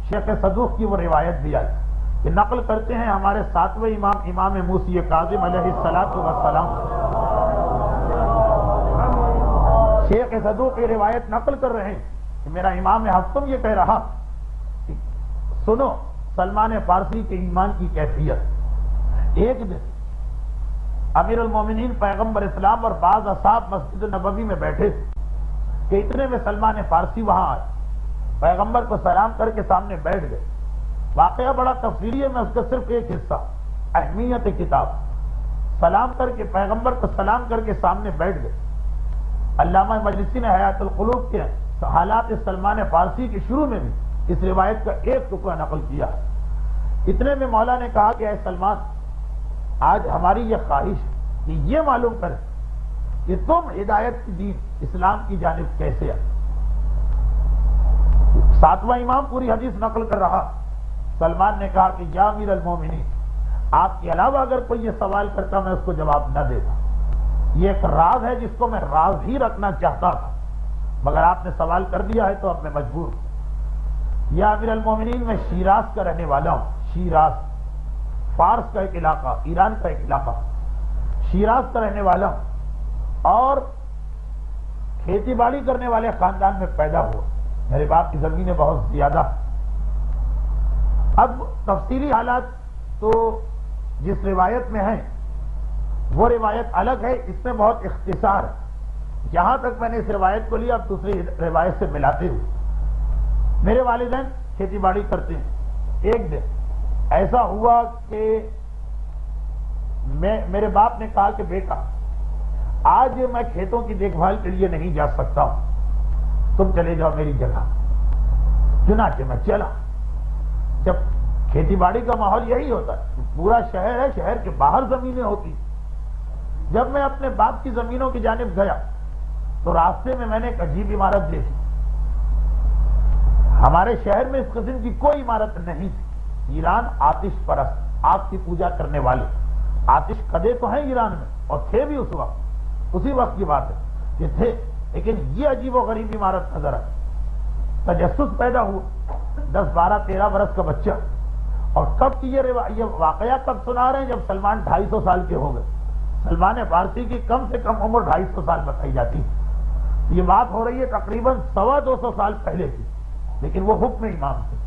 شیخ صدوق کی وہ روایت بھی آئی کہ نقل کرتے ہیں ہمارے ساتویں امام امام موسی کاظم علیہ السلام شیخ صدوق کی روایت نقل کر رہے ہیں کہ میرا امام ہفتم یہ کہہ رہا کہ سنو سلمان فارسی کے ایمان کی کیفیت. ایک دن امیر المومنین پیغمبر اسلام اور بعض اصحاب مسجد نبوی میں بیٹھے کہ اتنے میں سلمان فارسی وہاں آئے, پیغمبر کو سلام کر کے سامنے بیٹھ گئے. واقعہ بڑا تفصیلی ہے, میں اس کا صرف ایک حصہ, اہمیت کتاب. سلام کر کے پیغمبر کو سلام کر کے سامنے بیٹھ گئے. علامہ مجلسی نے حیات القلوب کے حالات سلمان فارسی کے شروع میں بھی اس روایت کا ایک ٹکڑا نقل کیا. اتنے میں مولا نے کہا کہ اے سلمان, آج ہماری یہ خواہش ہے کہ یہ معلوم کریں کہ تم ہدایت کی دین اسلام کی جانب کیسے آئے. ساتواں امام پوری حدیث نقل کر رہا. سلمان نے کہا کہ یا امیر المومنین, آپ کے علاوہ اگر کوئی یہ سوال کرتا میں اس کو جواب نہ دیتا. یہ ایک راز ہے جس کو میں راز ہی رکھنا چاہتا تھا, مگر آپ نے سوال کر دیا ہے تو اب میں مجبور ہوں. یا امیر المومنین, میں شیراز کا رہنے والا ہوں. شیراز فارس کا ایک علاقہ, ایران کا ایک علاقہ, شیراز کا رہنے والا ہوں اور کھیتی باڑی کرنے والے خاندان میں پیدا ہوا. میرے باپ کی زمینیں بہت زیادہ. اب تفصیلی حالات تو جس روایت میں ہیں وہ روایت الگ ہے, اس میں بہت اختصار ہے. جہاں تک میں نے اس روایت کو لیا اب دوسری روایت سے ملاتے ہوئے, میرے والدین کھیتی باڑی کرتے ہیں. ایک دن ایسا ہوا کہ میرے باپ نے کہا کہ بیٹا آج میں کھیتوں کی دیکھ بھال کے لیے نہیں جا سکتا ہوں, تم چلے جاؤ میری جگہ. چنانچہ میں چلا. جب کھیتی باڑی کا ماحول یہی ہوتا ہے, پورا شہر ہے, شہر کے باہر زمینیں ہوتی. جب میں اپنے باپ کی زمینوں کی جانب گیا تو راستے میں نے ایک عجیب عمارت دیکھی. ہمارے شہر میں اس قسم کی کوئی عمارت نہیں تھی. ایران آتش پرست, آگ کی پوجا کرنے والے, آتش قدے تو ہیں ایران میں اور تھے بھی اس وقت, اسی وقت کی بات ہے کہ تھے, لیکن یہ عجیب و غریب عمارت نظر آئی. تجسس پیدا ہوا. 10, 12, 13 برس کا بچہ. اور کب کی یہ واقعہ کب سنا رہے ہیں, جب سلمان 250 سال کے ہو گئے. سلمان فارسی کی کم سے کم عمر 250 سال بتائی جاتی ہے. یہ بات ہو رہی ہے تقریباً 225 سال پہلے کی, لیکن وہ حکم امام تھے.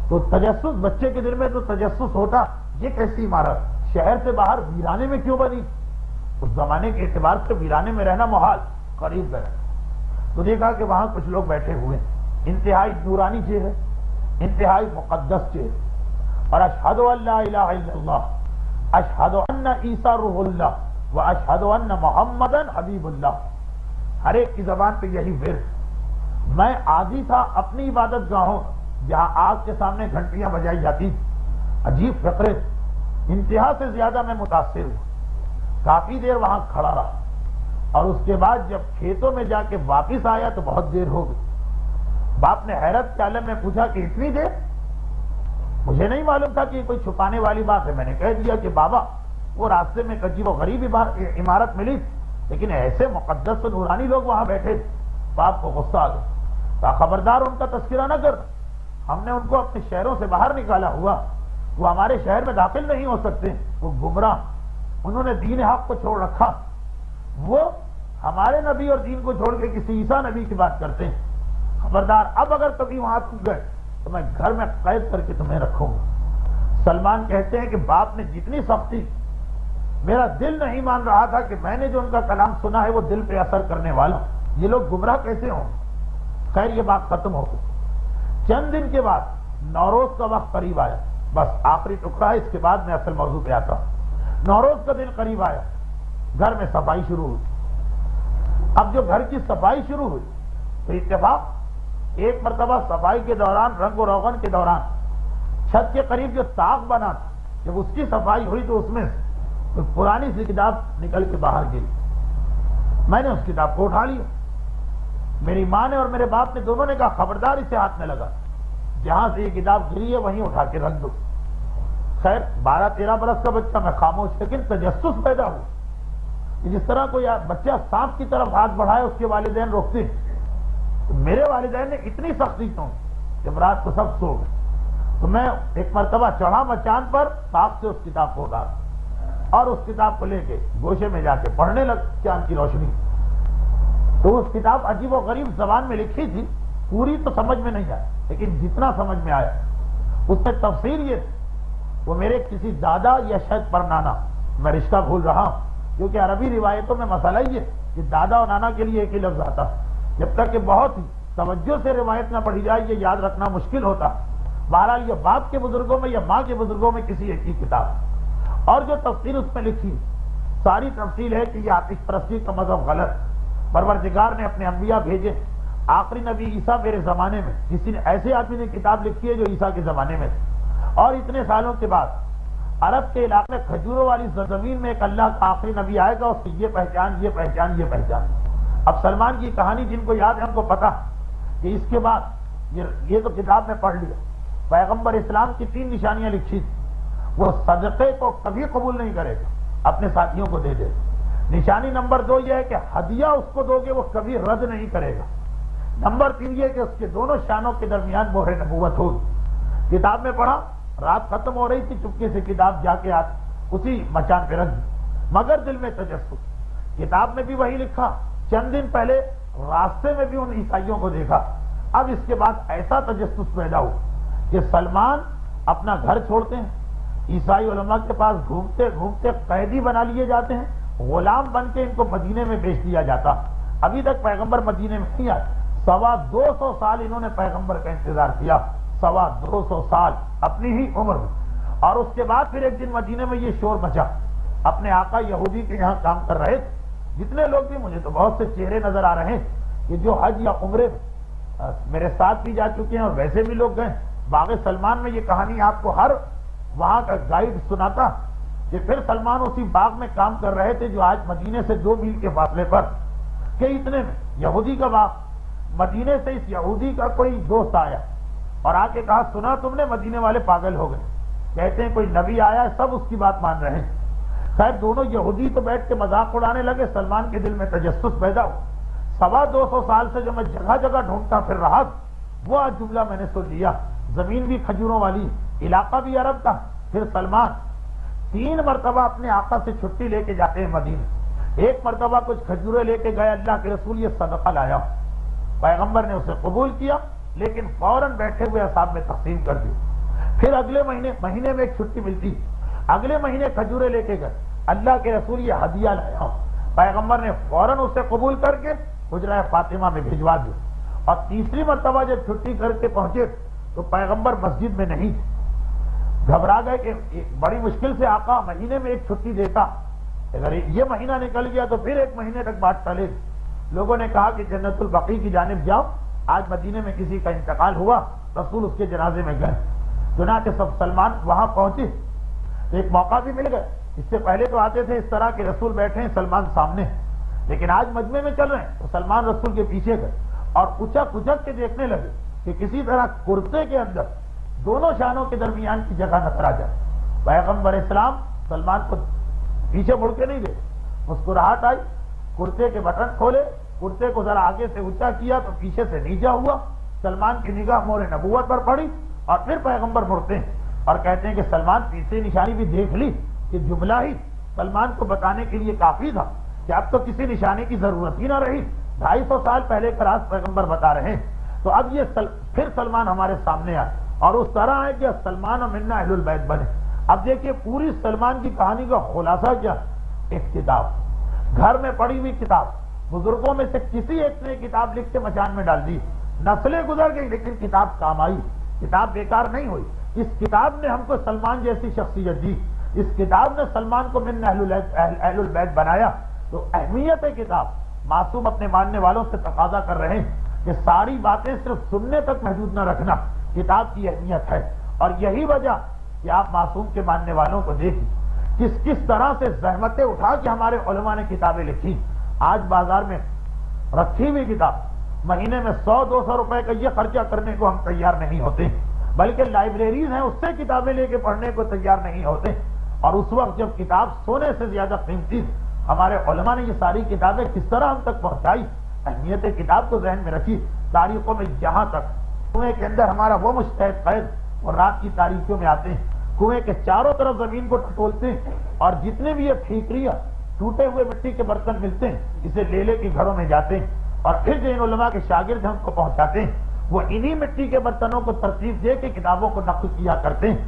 تو تجسس بچے کے دل میں تو تجسس ہوتا, یہ کیسی عمارت شہر سے باہر ویرانے میں کیوں بنی. اس زمانے کے اعتبار سے ویرانے میں رہنا محال. قریب گئے تو دیکھا کہ وہاں کچھ لوگ بیٹھے ہوئے, انتہائی نورانی چہرے, انتہائی مقدس چہرے, اور اشہد ان لا الہ الا اللہ, اشہد ان عیسیٰ روح اللہ و اشہد ان محمدن حبیب اللہ. ہر ایک کی زبان پہ یہی ورد. میں عادی تھا اپنی عبادت گاہوں جہاں آگ کے سامنے گھنٹیاں بجائی جاتی, عجیب فقرے, انتہا سے زیادہ میں متاثر ہوں. کافی دیر وہاں کھڑا رہا اور اس کے بعد جب کھیتوں میں جا کے واپس آیا تو بہت دیر ہو گئی. باپ نے حیرت کے عالم میں پوچھا کہ اتنی دیر؟ مجھے نہیں معلوم تھا کہ یہ کوئی چھپانے والی بات ہے. میں نے کہہ دیا کہ بابا وہ راستے میں عجیب و غریب عمارت ملی لیکن ایسے مقدس و نورانی لوگ وہاں بیٹھے. باپ کو غصہ آ گیا. کہا خبردار ان کا تذکرہ نہ کرنا, ہم نے ان کو اپنے شہروں سے باہر نکالا ہوا, وہ ہمارے شہر میں داخل نہیں ہو سکتے. وہ گمراہ, انہوں نے دین حق کو چھوڑ رکھا. وہ ہمارے نبی اور دین کو چھوڑ کے کسی عیسیٰ نبی کی بات کرتے ہیں. خبردار, اب اگر کبھی وہاں تم گئے تو میں گھر میں قید کر کے تمہیں رکھوں گا. سلمان کہتے ہیں کہ باپ نے جتنی سختی, میرا دل نہیں مان رہا تھا کہ میں نے جو ان کا کلام سنا ہے وہ دل پہ اثر کرنے والا, یہ لوگ گمراہ کیسے ہوں. خیر یہ بات ختم ہو گئی. چند دن کے بعد نوروز کا وقت قریب آیا. بس آخری ٹکڑا ہے, اس کے بعد میں اصل موضوع پہ آتا ہوں. نوروز کا دن قریب آیا, گھر میں صفائی شروع ہوئی. اب جو گھر کی صفائی شروع ہوئی تو اتفاق ایک مرتبہ صفائی کے دوران, رنگ و روغن کے دوران, چھت کے قریب جو طاق بنا تھا, جب اس کی صفائی ہوئی تو اس میں کوئی پرانی سی کتاب نکل کے باہر گری. میں نے اس کتاب کو اٹھا لیا. میری ماں نے اور میرے باپ نے دونوں نے کہا خبردار اسے ہاتھ میں لگا, جہاں سے یہ کتاب گری ہے وہیں اٹھا کے رکھ دو. خیر 12-13 برس کا بچہ, میں خاموش, لیکن تجسس پیدا ہوا. جس طرح کوئی بچہ سانپ کی طرف ہاتھ بڑھائے اس کے والدین روکتے. میرے والدین نے اتنی سختی کیوں, جب رات کو سب سو گئے تو میں ایک مرتبہ چڑھا چاند پر، تاپ سے اس کتاب کو اٹھا اور اس کتاب کو لے کے گوشے میں جا کے پڑھنے لگ چاند کی روشنی۔ تو اس کتاب عجیب و غریب زبان میں لکھی تھی، پوری تو سمجھ میں نہیں آئی، لیکن جتنا سمجھ میں آیا اس میں تفسیر یہ تھی، وہ میرے کسی دادا یا شاید پرنانا، میں رشتہ بھول رہا ہوں، کیونکہ عربی روایتوں میں مسئلہ یہ کہ دادا اور نانا کے لیے ایک ہی لفظ آتا، جب تک کہ بہت ہی توجہ سے روایت نہ پڑھی جائے یہ یاد رکھنا مشکل ہوتا۔ بہرحال یہ باپ کے بزرگوں میں یا ماں کے بزرگوں میں کسی ایک ہی کتاب، اور جو تفسیر اس میں لکھی ساری تفصیل ہے کہ یہ آتش پرستی کا مذہب غلط، پروردگار نے اپنے انبیاء بھیجے، آخری نبی عیسیٰ میرے زمانے میں، کسی نے ایسے آدمی نے کتاب لکھی ہے جو عیسیٰ کے زمانے میں تھی، اور اتنے سالوں کے بعد عرب کے علاقے میں کھجوروں والی زمین میں ایک اللہ کا آخری نبی آئے گا، اس کی یہ پہچان یہ پہچان یہ پہچان۔ اب سلمان کی کہانی جن کو یاد ہے ان کو پتا کہ اس کے بعد یہ تو کتاب میں پڑھ لیا، پیغمبر اسلام کی 3 نشانیاں لکھی تھی، وہ صدقے کو کبھی قبول نہیں کرے گا، اپنے ساتھیوں کو دے دے۔ نشانی نمبر 2 یہ ہے کہ ہدیہ اس کو دو گے وہ کبھی رد نہیں کرے گا۔ نمبر 3 یہ کہ اس کے دونوں شانوں کے درمیان مہر نبوت ہوگی۔ کتاب میں پڑھا، رات ختم ہو رہی تھی، چپکے سے کتاب جا کے اسی مچان پہ رکھ دی، مگر دل میں تجسس، کتاب میں بھی وہی لکھا، چند دن پہلے راستے میں بھی ان عیسائیوں کو دیکھا۔ اب اس کے بعد ایسا تجسس پیدا ہوا کہ سلمان اپنا گھر چھوڑتے ہیں، عیسائی علماء کے پاس گھومتے گھومتے قیدی بنا لیے جاتے ہیں، غلام بن کے ان کو مدینے میں بیچ دیا جاتا۔ ابھی تک پیغمبر مدینے میں نہیں آئے، 250 سال انہوں نے پیغمبر کا انتظار کیا، 250 سال اپنی ہی عمر میں۔ اور اس کے بعد پھر ایک دن مدینے میں یہ شور مچا، اپنے آقا یہودی کے یہاں کام کر رہے تھے، جتنے لوگ بھی، مجھے تو بہت سے چہرے نظر آ رہے ہیں کہ جو حج یا عمرے میرے ساتھ بھی جا چکے ہیں اور ویسے بھی لوگ گئے۔ باغ سلمان میں یہ کہانی آپ کو ہر وہاں کا گائیڈ سناتا کہ پھر سلمان اسی باغ میں کام کر رہے تھے جو آج مدینے سے 2 میل کے فاصلے پر، کہ اتنے میں یہودی کا باغ، مدینے سے اس یہودی کا کوئی دوست آیا اور آ کے کہا سنا تم نے مدینے والے پاگل ہو گئے، کہتے ہیں کوئی نبی آیا ہے، سب اس کی بات مان رہے ہیں۔ خیر دونوں یہودی تو بیٹھ کے مذاق اڑانے لگے، سلمان کے دل میں تجسس پیدا ہوا۔ 250 سال سے جو میں جگہ جگہ ڈھونڈتا پھر رہا وہ آج جملہ میں نے سن لیا، زمین بھی کھجوروں والی، علاقہ بھی عرب کا۔ پھر سلمان 3 مرتبہ اپنے آقا سے چھٹی لے کے جاتے ہیں مدینے، ایک مرتبہ کچھ کھجوریں لے کے گئے، اللہ کے رسول یہ صدقہ لایا، پیغمبر نے اسے قبول کیا لیکن فوراً بیٹھے ہوئے اصحاب میں تقسیم کر دی۔ پھر اگلے مہینے میں ایک چھٹی ملتی، اگلے مہینے کھجوریں لے کے گئے، اللہ کے رسول یہ ہدیہ لایا، پیغمبر نے فوراً اسے قبول کر کے حجرہ فاطمہ میں بھجوا دیا۔ اور تیسری مرتبہ جب چھٹی کر کے پہنچے تو پیغمبر مسجد میں نہیں تھے، گھبرا گئے کہ ایک بڑی مشکل سے آقا مہینے میں ایک چھٹی دیتا، اگر یہ مہینہ نکل گیا تو پھر 1 مہینے تک بات ٹلے گی۔ لوگوں نے کہا کہ جنت البقیع کی جانب جاؤ، آج مدینے میں کسی کا انتقال ہوا، رسول اس کے جنازے میں گئے، چنانچہ سب سلمان وہاں پہنچے تو ایک موقع بھی مل گیا۔ اس سے پہلے تو آتے تھے اس طرح کہ رسول بیٹھے ہیں سلمان سامنے، لیکن آج مجمع میں چل رہے ہیں تو سلمان رسول کے پیچھے گئے اور اچک اچک کے دیکھنے لگے کہ کسی طرح کرتے کے اندر دونوں شانوں کے درمیان کی جگہ نظر آ جائے۔ پیغمبر اسلام سلمان کو پیچھے مڑ کے نہیں دے، مسکراہٹ آئی، کرتے کے بٹن کھولے، کرتے کو ذرا آگے سے اونچا کیا تو پیچھے سے نیچا ہوا، سلمان کی نگاہ مور نبوت پر پڑی اور پھر پیغمبر مڑتے ہیں اور کہتے ہیں کہ سلمان تیسری نشانی بھی دیکھ لی، کہ جملہ ہی سلمان کو بتانے کے لیے کافی تھا کہ اب تو کسی نشانی کی ضرورت ہی نہ رہی، 250 سال پہلے کا راز پیغمبر بتا رہے ہیں۔ تو اب یہ پھر سلمان ہمارے سامنے آئے اور اس طرح ہے کہ سلمان و منا اہل البیت بنے۔ اب دیکھیے پوری سلمان کی کہانی کا خلاصہ کیا، ایک کتاب، گھر میں پڑی ہوئی کتاب، بزرگوں میں سے کسی ایک نے کتاب لکھ کے مچان میں ڈال دی، نسلیں گزر گئی لیکن کتاب کام آئی، کتاب بیکار نہیں ہوئی۔ اس کتاب نے ہم کو سلمان جیسی شخصیت دی، اس کتاب نے سلمان کو من اہل البیت بنایا۔ تو اہمیت ہے کتاب، معصوم اپنے ماننے والوں سے تقاضا کر رہے ہیں کہ ساری باتیں صرف سننے تک محدود نہ رکھنا، کتاب کی اہمیت ہے۔ اور یہی وجہ کہ آپ معصوم کے ماننے والوں کو دیکھیں کس طرح سے زحمتیں اٹھا کے ہمارے علماء نے کتابیں لکھی۔ آج بازار میں رکھی ہوئی کتاب مہینے میں 100-200 روپے کا یہ خرچہ کرنے کو ہم تیار نہیں ہوتے، بلکہ لائبریریز ہیں اس سے کتابیں لے کے پڑھنے کو تیار نہیں ہوتے۔ اور اس وقت جب کتاب سونے سے زیادہ قیمتی، ہمارے علماء نے یہ ساری کتابیں کس طرح ہم تک پہنچائی، اہمیت کتاب کو ذہن میں رکھی۔ تاریخوں میں جہاں تک کنویں کے اندر ہمارا وہ مجتہد فیض اور رات کی تاریکیوں میں آتے ہیں، کنویں کے چاروں طرف زمین کو ٹٹولتے ہیں اور جتنے بھی یہ ٹھیکریاں ٹوٹے ہوئے مٹی کے برتن ملتے ہیں اسے لے لے کے گھروں میں جاتے ہیں اور پھر جو ان علماء کے شاگرد ہم کو پہنچاتے ہیں وہ انہی مٹی کے برتنوں کو ترتیب دے کے کتابوں کو نقل کیا کرتے ہیں۔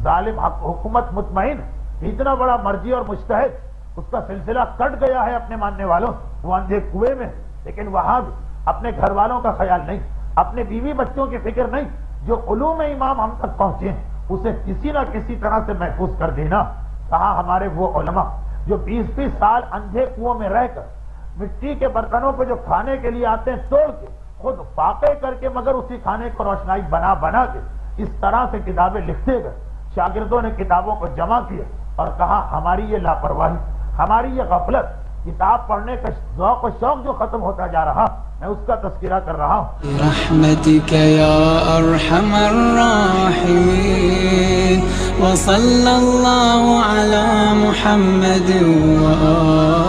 ظالم حکومت مطمئن اتنا بڑا مرجی اور مجتہد اس کا سلسلہ کٹ گیا ہے اپنے ماننے والوں، وہ اندھے کنویں میں، لیکن وہاں بھی اپنے گھر والوں کا خیال نہیں، اپنے بیوی بچوں کی فکر نہیں، جو علوم امام ہم تک پہنچے ہیں اسے کسی نہ کسی طرح سے محفوظ کر دینا۔ کہاں ہمارے وہ علماء جو 20-20 سال اندھے کنووں میں رہ کر مٹی کے برتنوں کو جو کھانے کے لیے آتے ہیں توڑ کے خود فاقے کر کے مگر اسی کھانے کو روشنائی بنا بنا کے اس طرح سے کتابیں لکھتے گئے، شاگردوں نے کتابوں کو جمع کیا اور کہا ہماری یہ لاپرواہی، ہماری یہ غفلت، کتاب پڑھنے کا ذوق و شوق جو ختم ہوتا جا رہا، میں اس کا تذکرہ کر رہا ہوں۔ برحمتک یا ارحم الراحمین وصلی اللہ علی محمد وآلہ